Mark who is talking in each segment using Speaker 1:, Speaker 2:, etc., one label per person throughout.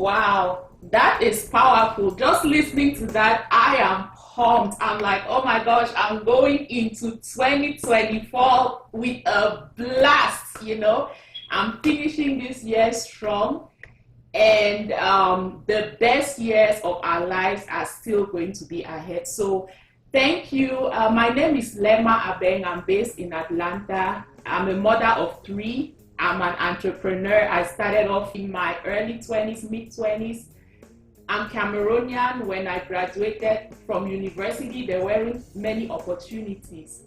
Speaker 1: Wow, that is powerful. Just listening to that, I am pumped. I'm like, oh my gosh, I'm going into 2024 with a blast. I'm finishing this year strong, and the best years of our lives are still going to be ahead. So thank you. My name is Lema Abeng. I'm based in Atlanta. I'm a mother of three. I'm an entrepreneur. I started off in my early 20s, mid 20s. I'm Cameroonian. When I graduated from university, there weren't many opportunities.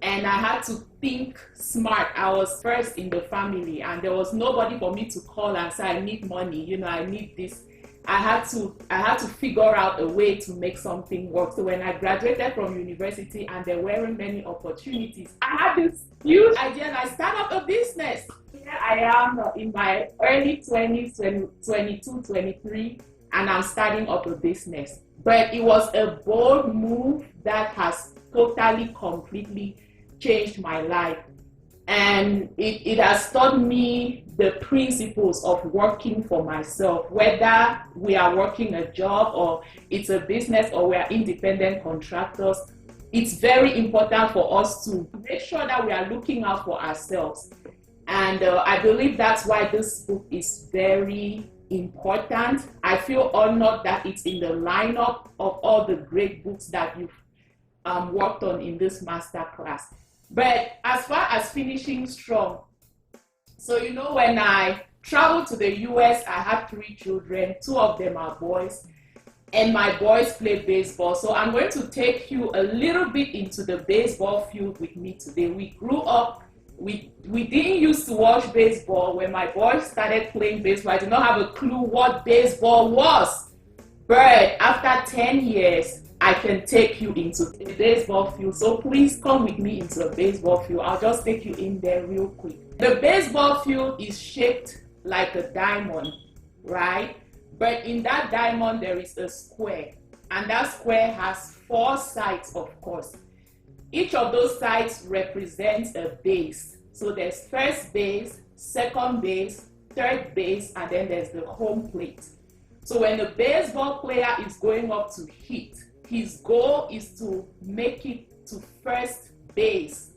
Speaker 1: And I had to think smart. I was first in the family, and there was nobody for me to call and say, I need money, I need this. I had to figure out a way to make something work. So when I graduated from university and there weren't many opportunities, I had this huge idea and I started up a business. Here I am in my early 20s, 22, 23, and I'm starting up a business. But it was a bold move that has totally, completely changed my life. And it has taught me the principles of working for myself, whether we are working a job or it's a business or we are independent contractors. It's very important for us to make sure that we are looking out for ourselves. And I believe that's why this book is very important. I feel honored that it's in the lineup of all the great books that you've worked on in this masterclass. But as far as finishing strong, so when I traveled to the US, I had 3 children. 2 of them are boys, and my boys play baseball. So I'm going to take you a little bit into the baseball field with me today. We grew up, we didn't used to watch baseball. When my boys started playing baseball, I did not have a clue what baseball was. But after 10 years, I can take you into the baseball field. So please come with me into the baseball field. I'll just take you in there real quick. The baseball field is shaped like a diamond, right? But in that diamond, there is a square. And that square has 4 sides, of course. Each of those sides represents a base. So there's first base, second base, third base, and then there's the home plate. So when the baseball player is going up to hit, his goal is to make it to first base,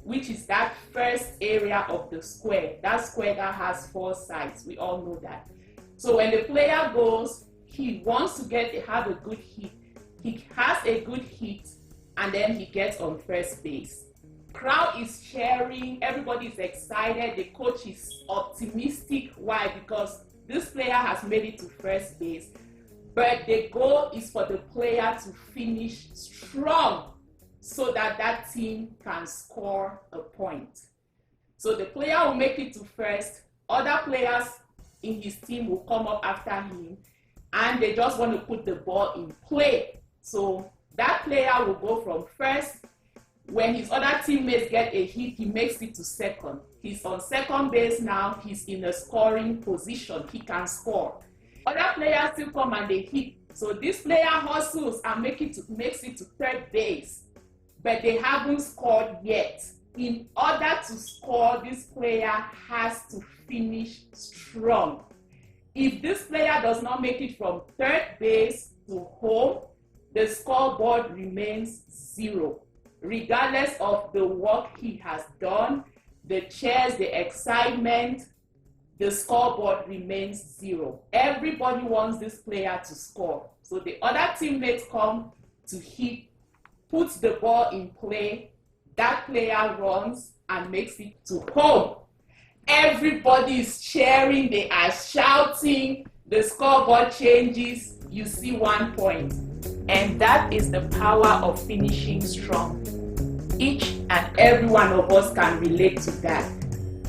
Speaker 1: which is that first area of the square. That square that has 4 sides. We all know that. So when the player goes, he wants to have a good hit. He has a good hit, and then he gets on first base. Crowd is cheering. Everybody is excited. The coach is optimistic. Why? Because this player has made it to first base. But the goal is for the player to finish strong so that that team can score a point. So the player will make it to first. Other players in his team will come up after him, and they just want to put the ball in play. So that player will go from first. When his other teammates get a hit, he makes it to second. He's on second base now. He's in a scoring position. He can score. Other players still come and they hit. So this player hustles and makes it to third base. But they haven't scored yet. In order to score, this player has to finish strong. If this player does not make it from third base to home, the scoreboard remains 0. Regardless of the work he has done, the cheers, the excitement, the scoreboard remains 0. Everybody wants this player to score. So the other teammates come to hit, puts the ball in play, that player runs and makes it to home. Everybody is cheering, they are shouting, the scoreboard changes, you see 1 point. And that is the power of finishing strong. Each and every one of us can relate to that.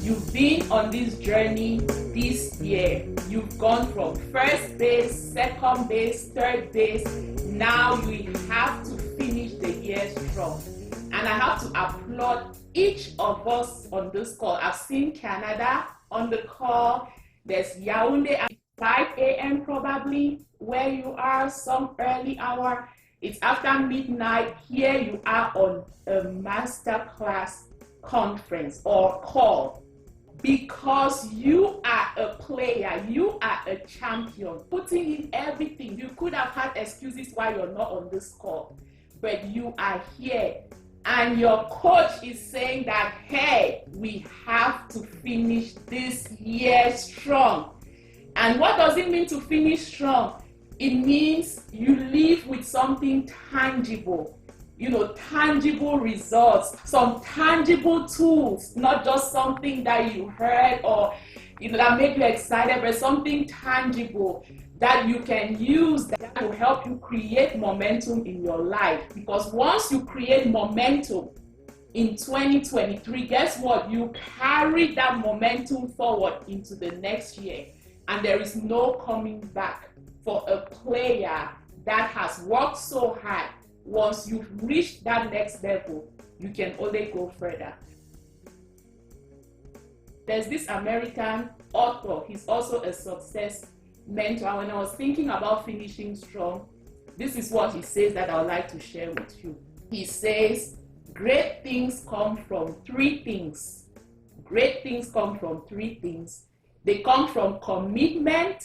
Speaker 1: You've been on this journey this year. You've gone from first base, second base, third base. Now you have to finish the year strong. And I have to applaud each of us on this call. I've seen Canada on the call. There's Yaoundé at 5 a.m. probably, where you are, some early hour. It's after midnight. Here you are on a masterclass conference or call. because you are a player, you are a champion, putting in everything. You could have had excuses why you're not on this call, but you are here. And your coach is saying that, hey, we have to finish this year strong. And what does it mean to finish strong? It means you live with something tangible, tangible results, some tangible tools, not just something that you heard or, that made you excited, but something tangible that you can use that will help you create momentum in your life. Because once you create momentum in 2023, guess what? You carry that momentum forward into the next year, and there is no coming back for a player that has worked so hard. Once you've reached that next level, you can only go further. There's this American author, he's also a success mentor. When I was thinking about finishing strong, this is what he says that I would like to share with you. He says, great things come from three things. Great things come from three things. They come from commitment,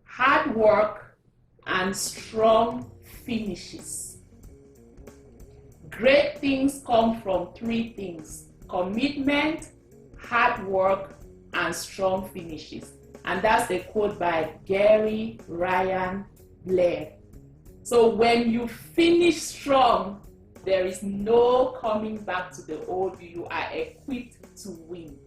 Speaker 1: hard work, and strong finishes. Great things come from three things: commitment, hard work, and strong finishes. And that's a quote by Gary Ryan Blair. So when you finish strong, there is no coming back to the old you. You are equipped to win.